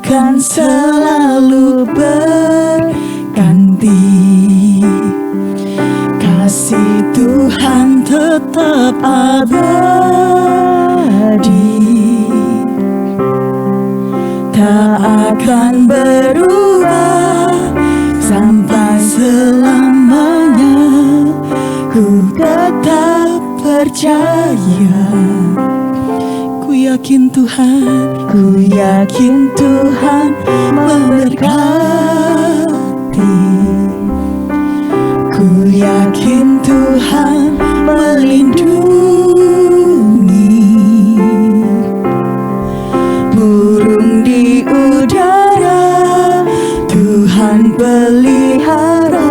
akan selalu berganti. Kasih Tuhan tetap abadi, tak akan berubah sampai selamanya. Ku tetap percaya, ku yakin Tuhan, ku yakin Tuhan memberkati. Ku yakin Tuhan melindungi. Burung di udara Tuhan pelihara,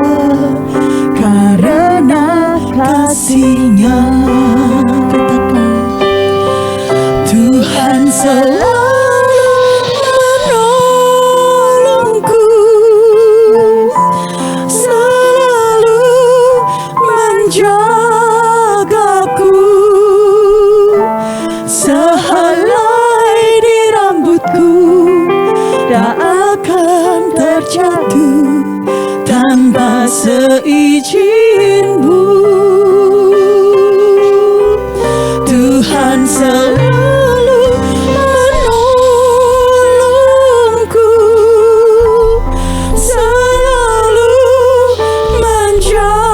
karena kasih-Nya. Katakan, Tuhan selalu menolongku, selalu menjagaku. Sehelai di rambutku tak akan terjatuh tanpa seizin-Mu. Tuhan selalu menolongku, selalu menjagaku.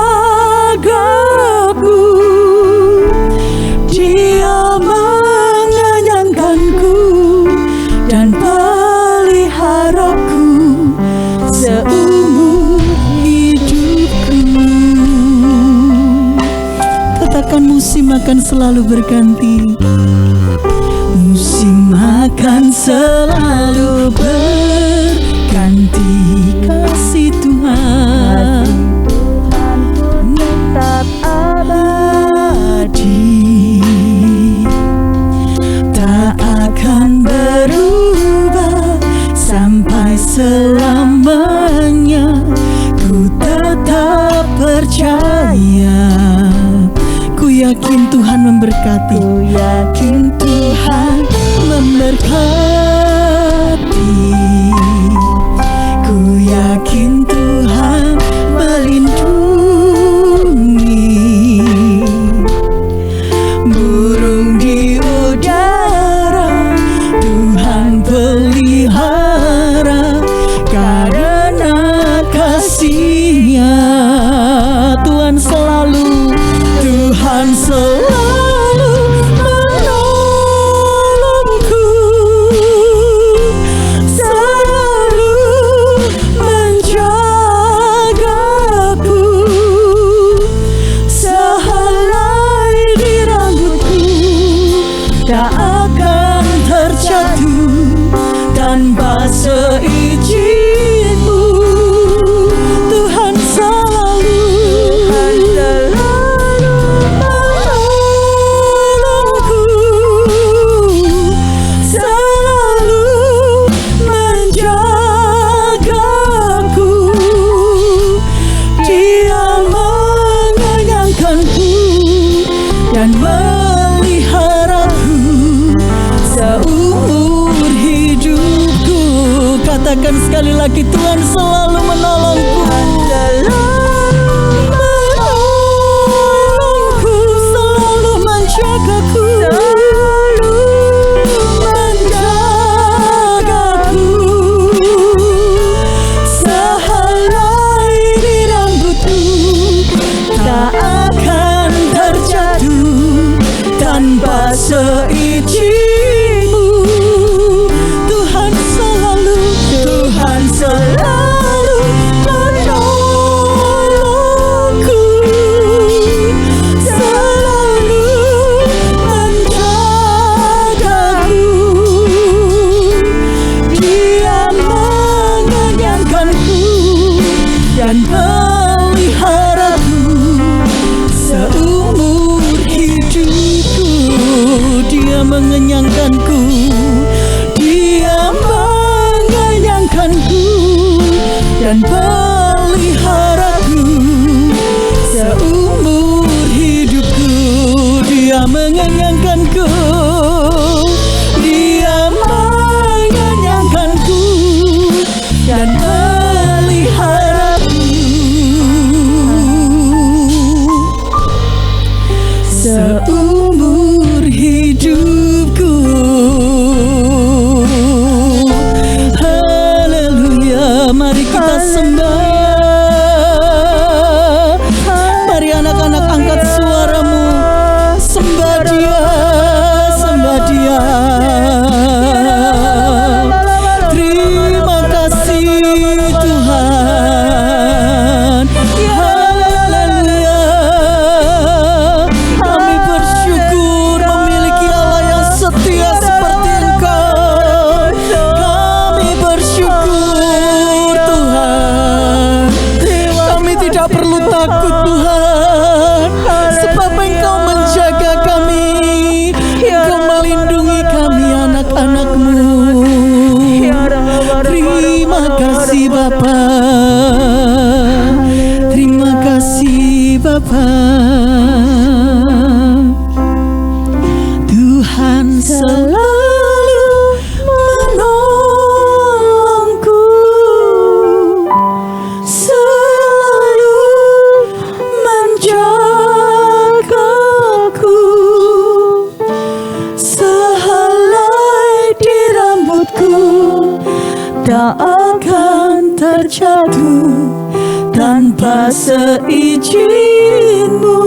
Dia mengenyangkanku dan peliharaku seumur hidupku. Katakan, musim akan selalu berganti. Musim akan selalu berganti. Kasih Tuhan tetap abadi, tak akan berubah sampai selamanya. Ku tetap percaya, ku yakin Tuhan memberkati. Ku yakin Tuhan memberkati. Ku yakin Tuhan melindungi. Burung di udara Tuhan pelihara, karena kasih-Nya. Tuhan selalu menolongku, selalu menjagaku. Sehelai di rambutku tak akan terjatuh tanpa seizin-Mu. Tuhan selalu menolongku, selalu menjagaku. Dia mengenyangkanku dan meliharaku seumur hidupku. Katakan sekali lagi, Tuhan selalu menolongku, menolongku, selalu menjagaku, menjagaku. Sehelai di rambutku tak akan terjatuh tanpa seizin-Mu. Tuhan selalu menolongku, selalu menjagaku. Dia mengenyangkanku dan peliharaku seumur hidupku. Dia mengenyangkanku, Dia mengenyangkanku dan peliharaku seumur hidupku. Dia mengenyangkanku, Dia mengenyangkanku seumur hidupku. Haleluya, mari kita sembah. Mari anak-anak angkat suaramu, sembah Dia, sembah Dia. Terima kasih Tuhan. Haleluya. Kami bersyukur memiliki Allah yang setia seperti Engkau. Kami bersyukur Tuhan. Kami tidak perlu takut Tuhan, sebab Engkau menjaga kami, Engkau melindungi kami anak-anak-Mu. Terima kasih Bapa, terima kasih Bapa. Tuhan selalu menolongku, selalu menjagaku. Sehelai di rambutku tak akan terjatuh tanpa seizin-Mu.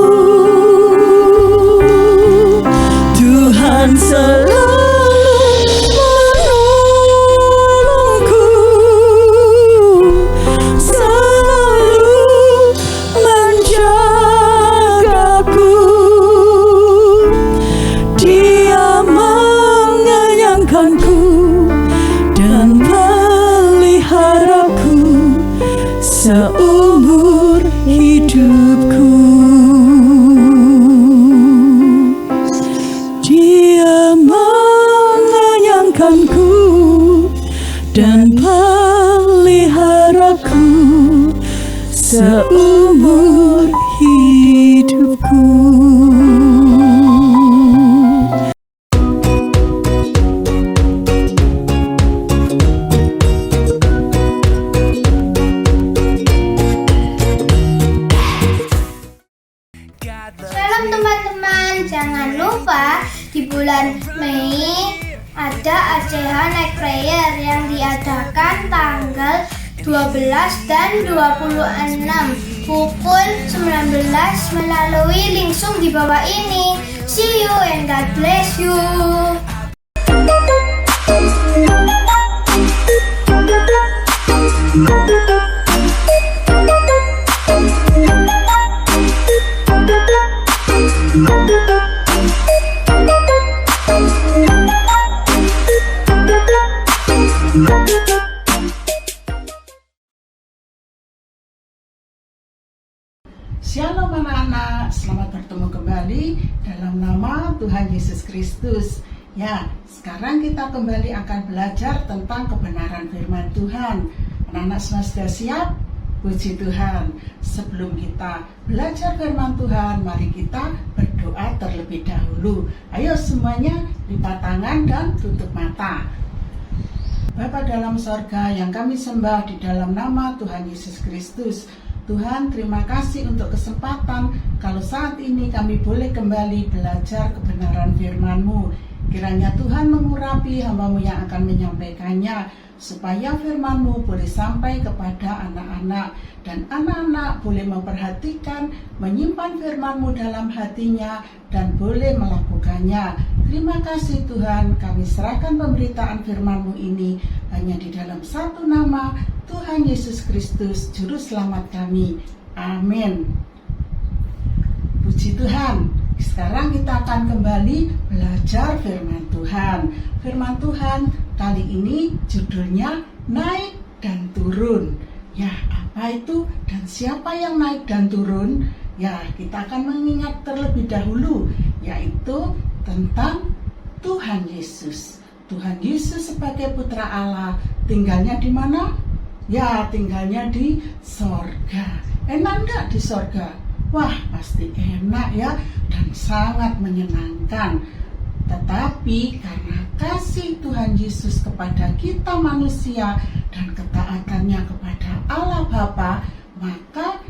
Tuhan selalu menolongku, selalu menjagaku. Dia mengenyangkanku dan meliharaku seumur hidupku. Dia mengenyangkanku dan meliharaku seumur hidupku. Shalom teman-teman, jangan lupa di bulan Mei ada ACH Night Prayer yang diadakan tanggal 12 dan 26 pukul 19 melalui link Zoom di bawah ini. See you and God bless you. Shalom anak-anak, selamat bertemu kembali dalam nama Tuhan Yesus Kristus. Ya, sekarang kita kembali akan belajar tentang kebenaran firman Tuhan. Anak-anak semua sudah siap? Puji Tuhan. Sebelum kita belajar firman Tuhan, mari kita berdoa terlebih dahulu. Ayo semuanya lipat tangan dan tutup mata. Bapa dalam sorga yang kami sembah di dalam nama Tuhan Yesus Kristus. Tuhan, terima kasih untuk kesempatan kalau saat ini kami boleh kembali belajar kebenaran firman-Mu. Kiranya Tuhan mengurapi hamba-Mu yang akan menyampaikannya, supaya firman-Mu boleh sampai kepada anak-anak, dan anak-anak boleh memperhatikan, menyimpan firman-Mu dalam hatinya, dan boleh melakukannya. Terima kasih Tuhan, kami serahkan pemberitaan firman-Mu ini hanya di dalam satu nama, Tuhan Yesus Kristus, Juru Selamat kami. Amin. Puji Tuhan. Sekarang kita akan kembali belajar firman Tuhan. Firman Tuhan kali ini judulnya naik dan turun. Ya, apa itu dan siapa yang naik dan turun? Ya, kita akan mengingat terlebih dahulu, yaitu tentang Tuhan Yesus. Tuhan Yesus sebagai putra Allah tinggalnya di mana? Ya, tinggalnya di sorga. Enak enggak di sorga? Wah, pasti enak ya, dan sangat menyenangkan. Tetapi karena kasih Tuhan Yesus kepada kita manusia dan ketaatannya kepada Allah Bapa, maka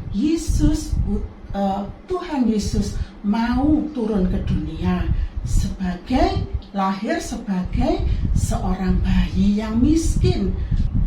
Tuhan Yesus mau turun ke dunia lahir sebagai seorang bayi yang miskin.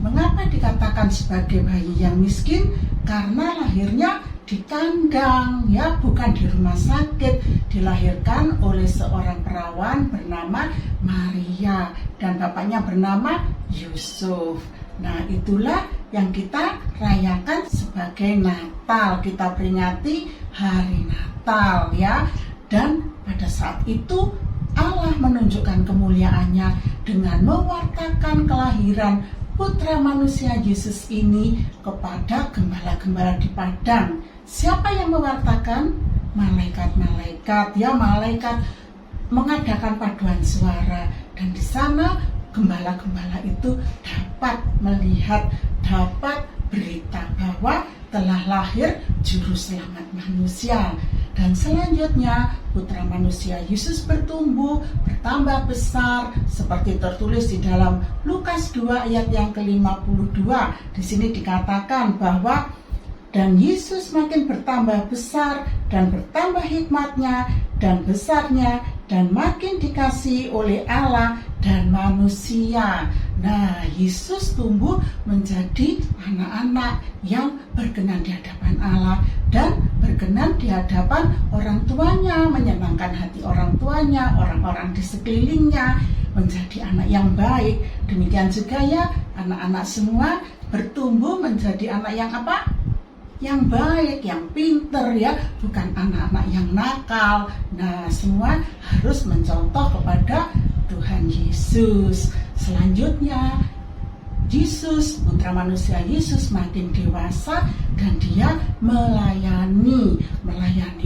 Mengapa dikatakan sebagai bayi yang miskin? Karena lahirnya di kandang, ya, bukan di rumah sakit. Dilahirkan oleh seorang perawan bernama Maria dan bapaknya bernama Yusuf. Nah, itulah yang kita rayakan sebagai Natal. Kita peringati hari Natal, ya. Dan pada saat itu Allah menunjukkan kemuliaannya dengan mewartakan kelahiran Putra Manusia Yesus ini kepada gembala-gembala di padang. Siapa yang mewartakan? Malaikat-malaikat, ya, malaikat mengadakan paduan suara, dan di sana gembala-gembala itu dapat melihat, dapat berita bahwa telah lahir juru selamat manusia. Dan selanjutnya Putra Manusia Yesus bertumbuh, bertambah besar seperti tertulis di dalam Lukas 2 ayat yang ke-52. Di sini dikatakan bahwa dan Yesus makin bertambah besar dan bertambah hikmatnya dan besarnya dan makin dikasihi oleh Allah dan manusia. Nah, Yesus tumbuh menjadi anak-anak yang berkenan di hadapan Allah dan berkenan di hadapan orang tuanya, menyenangkan hati orang tuanya, orang-orang di sekelilingnya, menjadi anak yang baik. Demikian juga, ya, anak-anak semua bertumbuh menjadi anak yang apa? Yang baik, yang pinter, ya, bukan anak-anak yang nakal. Nah, semua harus mencontoh kepada Tuhan Yesus. Selanjutnya, Yesus, Putra Manusia Yesus makin dewasa dan dia melayani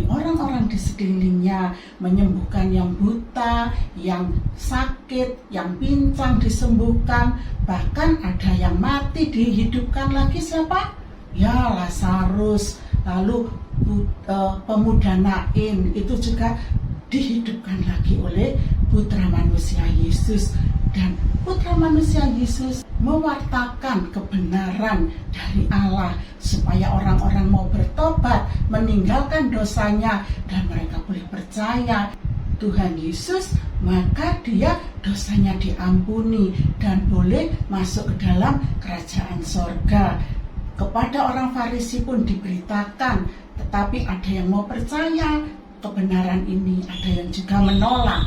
orang-orang di sekelilingnya, menyembuhkan yang buta, yang sakit, yang pincang disembuhkan, bahkan ada yang mati dihidupkan lagi. Siapa? Ya, Lazarus. Lalu pemuda Nain itu juga dihidupkan lagi oleh Putra Manusia Yesus. Dan Putra Manusia Yesus mewartakan kebenaran dari Allah supaya orang-orang mau bertobat, meninggalkan dosanya, dan mereka boleh percaya Tuhan Yesus, maka dia dosanya diampuni dan boleh masuk ke dalam kerajaan sorga. Kepada orang Farisi pun diberitakan, tetapi ada yang mau percaya kebenaran ini, ada yang juga menolak.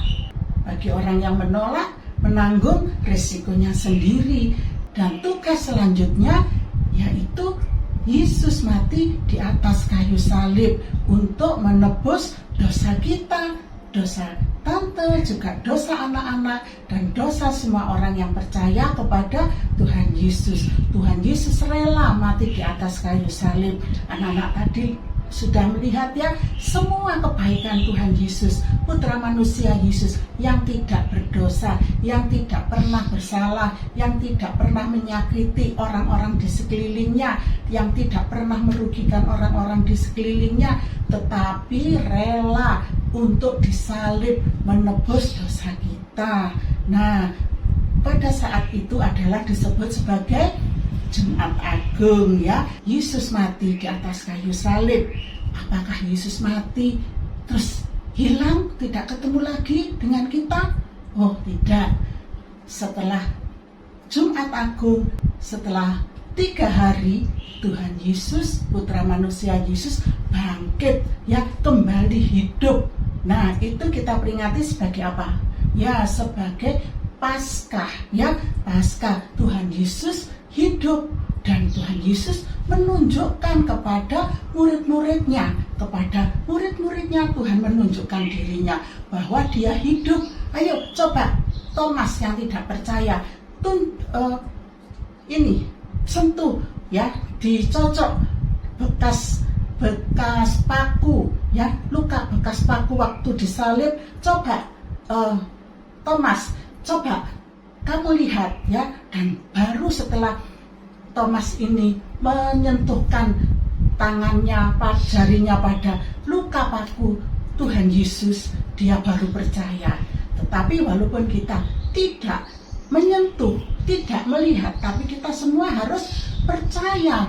Bagi orang yang menolak, menanggung risikonya sendiri. Dan tugas selanjutnya yaitu Yesus mati di atas kayu salib untuk menebus dosa kita, dosa tante, juga dosa anak-anak, dan dosa semua orang yang percaya kepada Tuhan Yesus. Tuhan Yesus rela mati di atas kayu salib. Anak-anak tadi sudah melihat, ya, semua kebaikan Tuhan Yesus, Putra Manusia Yesus yang tidak berdosa, yang tidak pernah bersalah, yang tidak pernah menyakiti orang-orang di sekelilingnya, yang tidak pernah merugikan orang-orang di sekelilingnya, tetapi rela untuk disalib menebus dosa kita. Nah, pada saat itu adalah disebut sebagai Jumat Agung, ya. Yesus mati di atas kayu salib. Apakah Yesus mati terus hilang, tidak ketemu lagi dengan kita? Oh, tidak. Setelah Jumat Agung, setelah 3 hari, Tuhan Yesus, Putra Manusia Yesus bangkit, ya, kembali hidup. Nah, itu kita peringati sebagai apa? Ya, sebagai Paskah, ya, Paskah. Tuhan Yesus hidup dan Tuhan Yesus menunjukkan kepada murid-muridnya, Tuhan menunjukkan dirinya bahwa dia hidup. Ayo coba Thomas yang tidak percaya, ini sentuh, ya, dicocok bekas paku, ya, luka bekas paku waktu disalib. Coba Thomas, coba kamu lihat, ya. Dan baru setelah Thomas ini menyentuhkan tangannya, jarinya pada luka paku Tuhan Yesus, dia baru percaya. Tetapi walaupun kita tidak menyentuh, tidak melihat, tapi kita semua harus percaya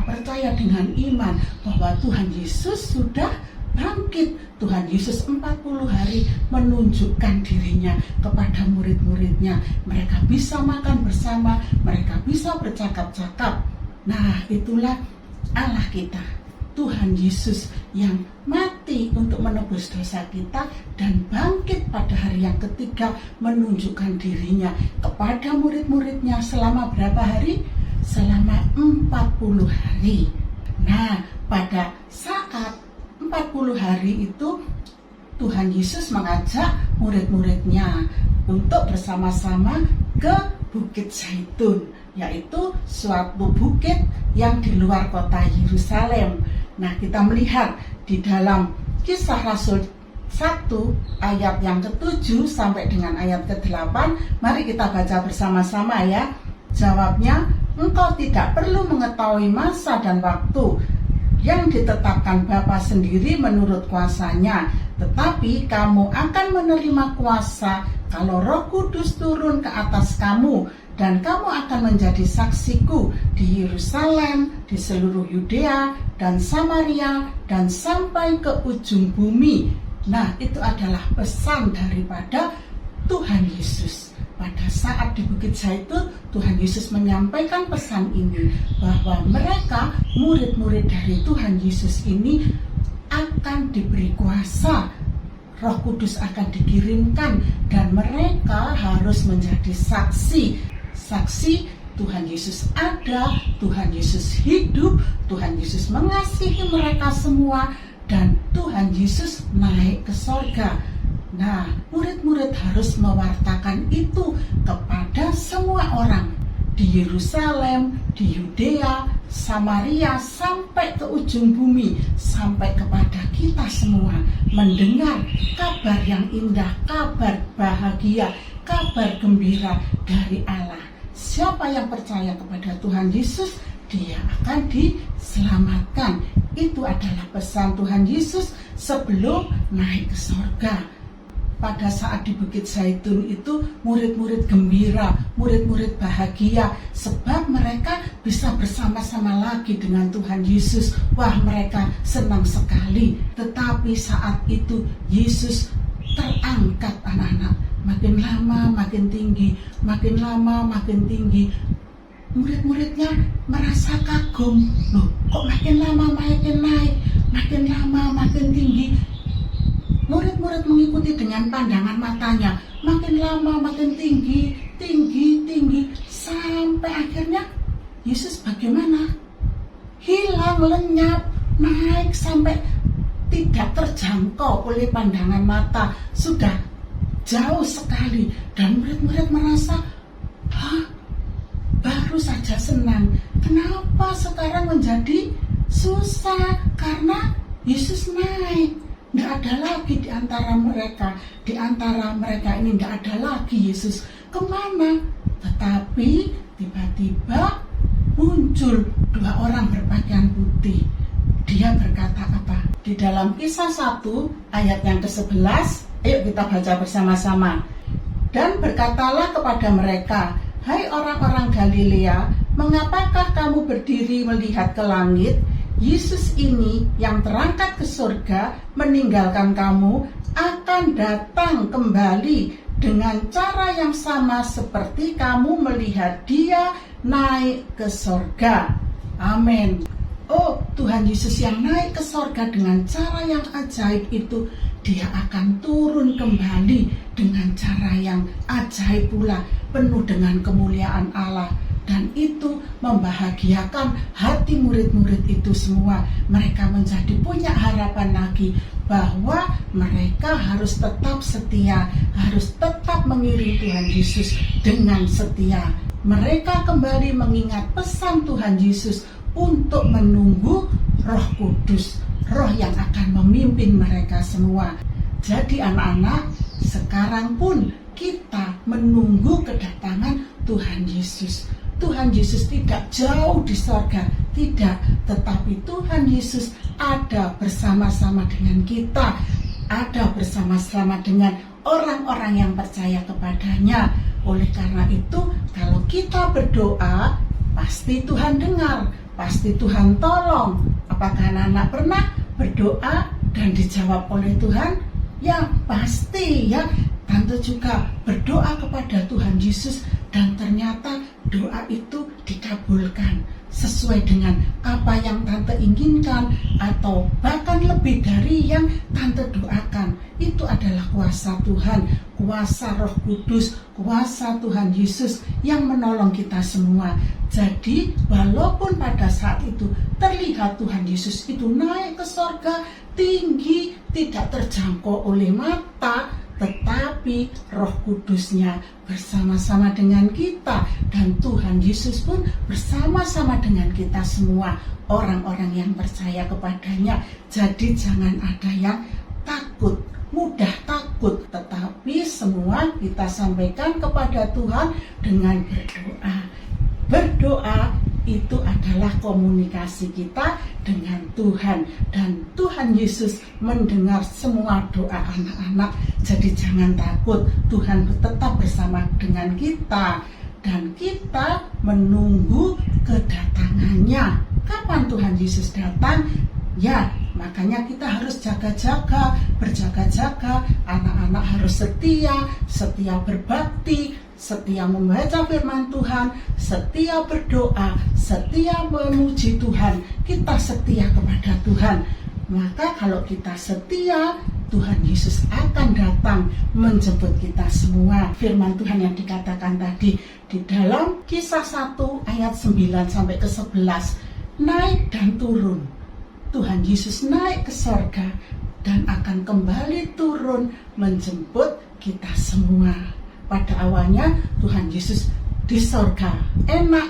dengan iman bahwa Tuhan Yesus sudah bangkit. Tuhan Yesus 40 hari menunjukkan dirinya kepada murid-muridnya. Mereka bisa makan bersama, mereka bisa bercakap-cakap. Nah, itulah Allah kita, Tuhan Yesus yang mati untuk menebus dosa kita dan bangkit pada hari yang ketiga menunjukkan dirinya kepada murid-muridnya selama berapa hari? Selama 40 hari. Nah, pada saat 40 hari itu Tuhan Yesus mengajak murid-muridnya untuk bersama-sama ke Bukit Zaitun, yaitu suatu bukit yang di luar kota Yerusalem. Nah, kita melihat di dalam Kisah Rasul 1 ayat yang ke-7 sampai dengan ayat ke-8. Mari kita baca bersama-sama ya. Jawabnya, engkau tidak perlu mengetahui masa dan waktu yang ditetapkan Bapa sendiri menurut kuasanya, tetapi kamu akan menerima kuasa kalau Roh Kudus turun ke atas kamu, dan kamu akan menjadi saksiku di Yerusalem, di seluruh Yudea dan Samaria, dan sampai ke ujung bumi. Nah, itu adalah pesan daripada Tuhan Yesus. Pada saat di Bukit Zaitun, Tuhan Yesus menyampaikan pesan ini, bahwa mereka, murid-murid dari Tuhan Yesus ini, akan diberi kuasa. Roh Kudus akan dikirimkan dan mereka harus menjadi saksi. Saksi Tuhan Yesus ada, Tuhan Yesus hidup, Tuhan Yesus mengasihi mereka semua, dan Tuhan Yesus naik ke sorga. Nah, murid-murid harus mewartakan itu kepada semua orang di Yerusalem, di Yudea, Samaria, sampai ke ujung bumi, sampai kepada kita semua, mendengar kabar yang indah, kabar bahagia, kabar gembira dari Allah. Siapa yang percaya kepada Tuhan Yesus, dia akan diselamatkan. Itu adalah pesan Tuhan Yesus sebelum naik ke sorga. Pada saat di Bukit Zaitun itu, murid-murid gembira, murid-murid bahagia, sebab mereka bisa bersama-sama lagi dengan Tuhan Yesus. Wah, mereka senang sekali. Tetapi saat itu Yesus terangkat, anak-anak, makin lama makin tinggi, makin lama makin tinggi. Murid-muridnya merasa kagum, loh kok makin lama makin naik, makin lama makin tinggi. Murid-murid mengikuti dengan pandangan matanya, makin lama makin tinggi, sampai akhirnya Yesus bagaimana? Hilang, lenyap, naik sampai tidak terjangkau oleh pandangan mata, sudah jauh sekali. Dan murid-murid merasa, baru saja senang, kenapa sekarang menjadi susah? Karena Yesus naik. Tidak ada lagi di antara mereka ini tidak ada lagi Yesus. Kemana? Tetapi tiba-tiba muncul 2 orang berpakaian putih. Dia berkata apa? Di dalam Kisah 1 ayat yang ke-11, ayo kita baca bersama-sama. Dan berkatalah kepada mereka, hai orang-orang Galilea, mengapakah kamu berdiri melihat ke langit? Yesus ini yang terangkat ke surga meninggalkan kamu akan datang kembali dengan cara yang sama seperti kamu melihat dia naik ke surga. Amin. Oh, Tuhan Yesus yang naik ke surga dengan cara yang ajaib itu, dia akan turun kembali dengan cara yang ajaib pula, penuh dengan kemuliaan Allah. Dan itu membahagiakan hati murid-murid itu semua. Mereka menjadi punya harapan lagi bahwa mereka harus tetap setia, harus tetap mengiring Tuhan Yesus dengan setia. Mereka kembali mengingat pesan Tuhan Yesus untuk menunggu Roh Kudus, Roh yang akan memimpin mereka semua. Jadi anak-anak, sekarang pun kita menunggu kedatangan Tuhan Yesus. Tuhan Yesus tidak jauh di sorga, tidak, tetapi Tuhan Yesus ada bersama-sama dengan kita, ada bersama-sama dengan orang-orang yang percaya kepadanya. Oleh karena itu, kalau kita berdoa, pasti Tuhan dengar, pasti Tuhan tolong. Apakah anak-anak pernah berdoa dan dijawab oleh Tuhan? Ya pasti ya. Tante juga berdoa kepada Tuhan Yesus dan ternyata doa itu dikabulkan sesuai dengan apa yang Tante inginkan atau bahkan lebih dari yang Tante doakan. Itu adalah kuasa Tuhan, kuasa Roh Kudus, kuasa Tuhan Yesus yang menolong kita semua. Jadi walaupun pada saat itu terlihat Tuhan Yesus itu naik ke sorga tinggi, tidak terjangkau oleh mata, tetapi Roh Kudusnya bersama-sama dengan kita dan Tuhan Yesus pun bersama-sama dengan kita semua, orang-orang yang percaya kepadanya. Jadi jangan ada yang takut, mudah takut, tetapi semua kita sampaikan kepada Tuhan dengan berdoa. Berdoa itu adalah komunikasi kita dengan Tuhan, dan Tuhan Yesus mendengar semua doa anak-anak. Jadi jangan takut, Tuhan tetap bersama dengan kita dan kita menunggu kedatangannya. Kapan Tuhan Yesus datang? Ya, makanya kita harus jaga-jaga, berjaga-jaga. Anak-anak harus setia berbakti, setia membaca firman Tuhan, setia berdoa, setia memuji Tuhan. Kita setia kepada Tuhan. Maka kalau kita setia, Tuhan Yesus akan datang menjemput kita semua. Firman Tuhan yang dikatakan tadi di dalam Kisah 1 ayat 9 sampai ke 11, naik dan turun. Tuhan Yesus naik ke sorga dan akan kembali turun menjemput kita semua. Pada awalnya Tuhan Yesus di sorga enak,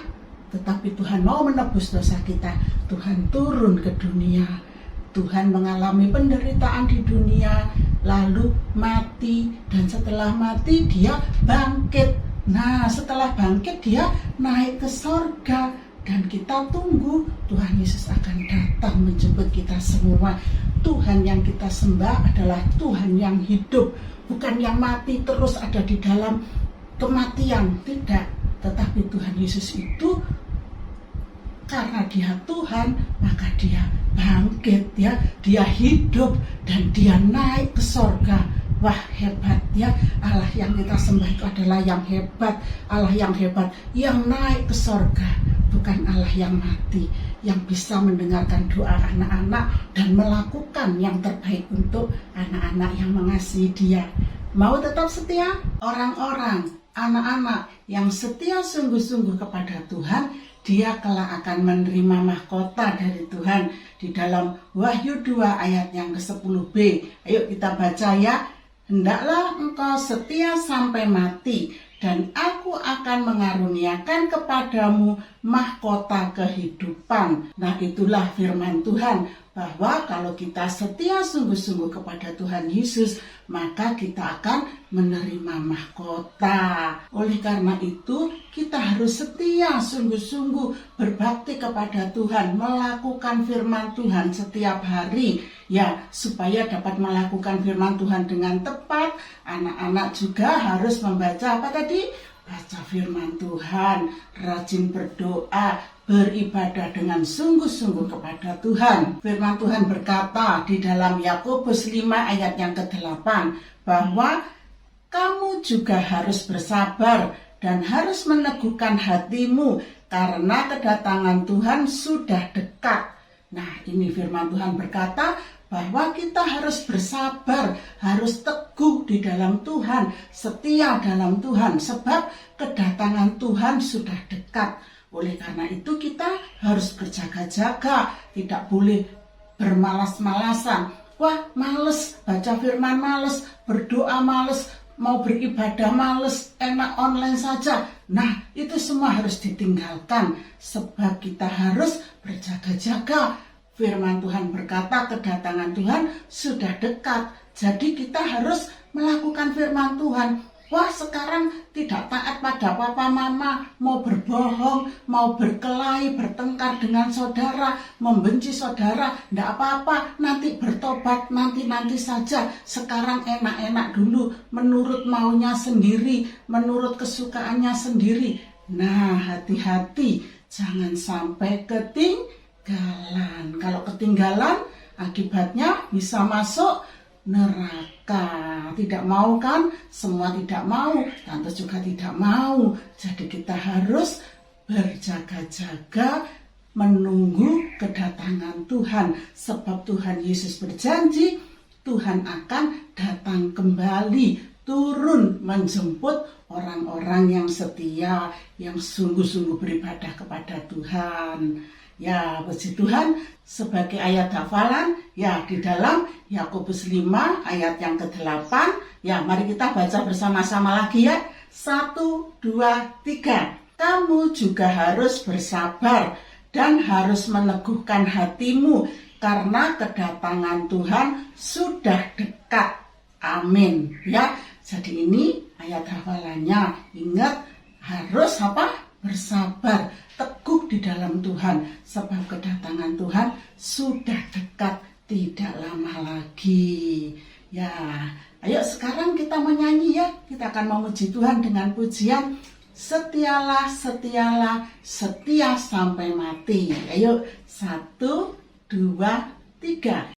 tetapi Tuhan mau menebus dosa kita. Tuhan turun ke dunia, Tuhan mengalami penderitaan di dunia, lalu mati, dan setelah mati dia bangkit. Nah, setelah bangkit dia naik ke sorga, dan kita tunggu Tuhan Yesus akan datang menjemput kita semua. Tuhan yang kita sembah adalah Tuhan yang hidup, bukan yang mati terus ada di dalam kematian, tidak. Tetapi Tuhan Yesus itu karena dia Tuhan, maka dia bangkit ya, dia hidup dan dia naik ke sorga. Wah, hebat ya, Allah yang kita sembah itu adalah yang hebat, Allah yang hebat, yang naik ke sorga, bukan Allah yang mati, yang bisa mendengarkan doa anak-anak dan melakukan yang terbaik untuk anak-anak yang mengasihi dia. Mau tetap setia? Orang-orang, anak-anak yang setia sungguh-sungguh kepada Tuhan, dia kelak akan menerima mahkota dari Tuhan. Di dalam Wahyu 2 ayat yang ke-10b, ayo kita baca ya. Hendaklah engkau setia sampai mati, dan aku akan mengaruniakan kepadamu mahkota kehidupan. Nah, itulah firman Tuhan, bahwa kalau kita setia sungguh-sungguh kepada Tuhan Yesus, maka kita akan menerima mahkota. Oleh karena itu, kita harus setia sungguh-sungguh berbakti kepada Tuhan, melakukan firman Tuhan setiap hari, ya, supaya dapat melakukan firman Tuhan dengan tepat. Anak-anak juga harus membaca apa tadi? Baca firman Tuhan, rajin berdoa, beribadah dengan sungguh-sungguh kepada Tuhan. Firman Tuhan berkata di dalam Yakobus 5 ayat yang ke-8 bahwa kamu juga harus bersabar dan harus meneguhkan hatimu karena kedatangan Tuhan sudah dekat. Nah, ini firman Tuhan berkata bahwa kita harus bersabar, harus teguh di dalam Tuhan, setia dalam Tuhan, sebab kedatangan Tuhan sudah dekat. Oleh karena itu kita harus berjaga-jaga, tidak boleh bermalas-malasan. Wah, males, baca firman males, berdoa males, mau beribadah males, enak online saja. Nah, itu semua harus ditinggalkan, sebab kita harus berjaga-jaga. Firman Tuhan berkata kedatangan Tuhan sudah dekat. Jadi kita harus melakukan firman Tuhan. Wah, sekarang tidak taat pada papa mama, mau berbohong, mau berkelahi, bertengkar dengan saudara, membenci saudara, tidak apa-apa, nanti bertobat, nanti saja. Sekarang enak-enak dulu, menurut maunya sendiri, menurut kesukaannya sendiri. Nah, hati-hati, jangan sampai ketinggalan. Kalau ketinggalan, Akibatnya bisa masuk neraka. Tidak mau kan? Semua tidak mau. Tante juga tidak mau. Jadi kita harus berjaga-jaga menunggu kedatangan Tuhan. Sebab Tuhan Yesus berjanji Tuhan akan datang kembali, turun menjemput orang-orang yang setia, yang sungguh-sungguh beribadah kepada Tuhan. Ya, puji Tuhan, sebagai ayat hafalan, ya di dalam Yakobus 5 ayat yang ke-8, ya mari kita baca bersama-sama lagi ya. 1, 2, 3. Kamu juga harus bersabar dan harus meneguhkan hatimu karena kedatangan Tuhan sudah dekat. Amin. Ya, jadi ini ayat hafalannya. Ingat, harus apa? Bersabar, teguh di dalam Tuhan, sebab kedatangan Tuhan sudah dekat, tidak lama lagi. Ya, ayo sekarang kita menyanyi ya. Kita akan memuji Tuhan dengan pujian Setialah, setialah, setia sampai mati. Ayo, 1, 2, 3.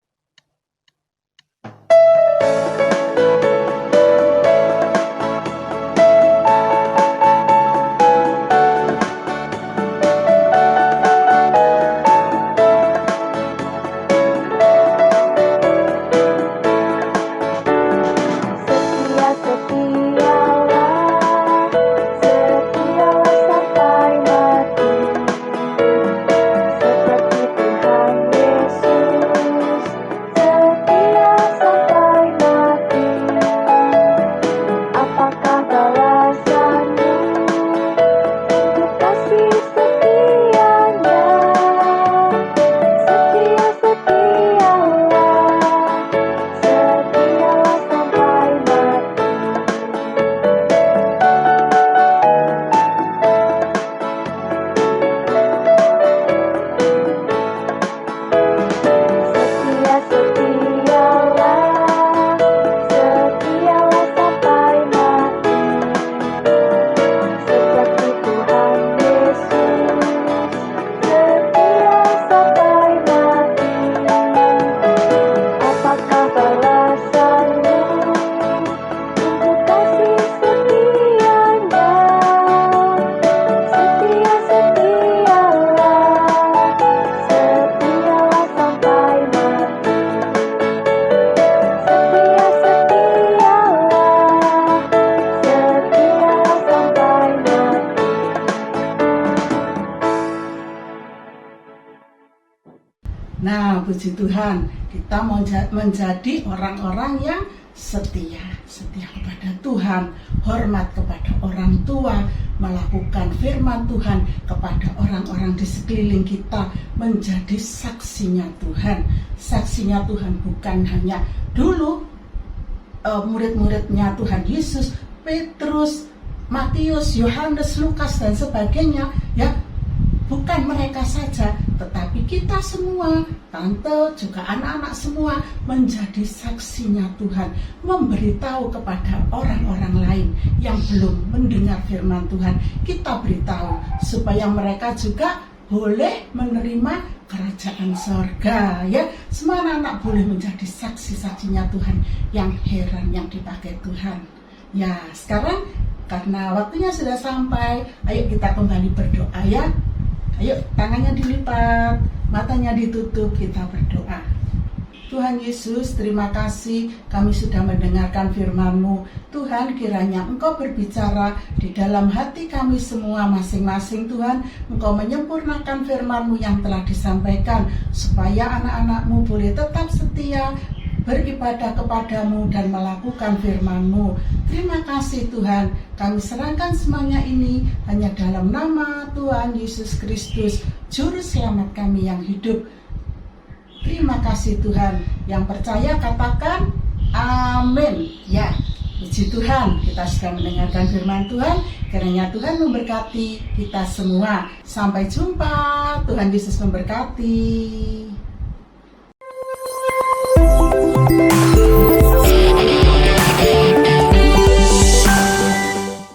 Nah, puji Tuhan, kita mau menjadi orang-orang yang setia kepada Tuhan, hormat kepada orang tua, melakukan firman Tuhan kepada orang-orang di sekeliling kita, menjadi saksinya Tuhan. Saksinya Tuhan bukan hanya dulu murid-muridnya Tuhan Yesus, Petrus, Matius, Yohanes, Lukas dan sebagainya, ya. Bukan mereka saja, tetapi kita semua, tante, juga anak-anak semua menjadi saksinya Tuhan, memberitahu kepada orang-orang lain yang belum mendengar firman Tuhan. Kita beritahu supaya mereka juga boleh menerima kerajaan sorga, ya. Semua anak-anak boleh menjadi saksi-saksinya Tuhan yang heran, yang dipakai Tuhan. Ya, sekarang karena waktunya sudah sampai, ayo kita kembali berdoa ya. Ayo, tangannya dilipat, matanya ditutup, kita berdoa. Tuhan Yesus, terima kasih kami sudah mendengarkan firman-Mu. Tuhan, kiranya Engkau berbicara di dalam hati kami semua masing-masing. Tuhan, Engkau menyempurnakan firman-Mu yang telah disampaikan, supaya anak-anak-Mu boleh tetap setia, beribadah kepadamu dan melakukan firman-Mu. Terima kasih Tuhan, kami serahkan semuanya ini hanya dalam nama Tuhan Yesus Kristus, Juru Selamat kami yang hidup. Terima kasih Tuhan, yang percaya katakan amin. Ya, puji Tuhan, kita sudah mendengarkan firman Tuhan. Kiranya Tuhan memberkati kita semua. Sampai jumpa, Tuhan Yesus memberkati.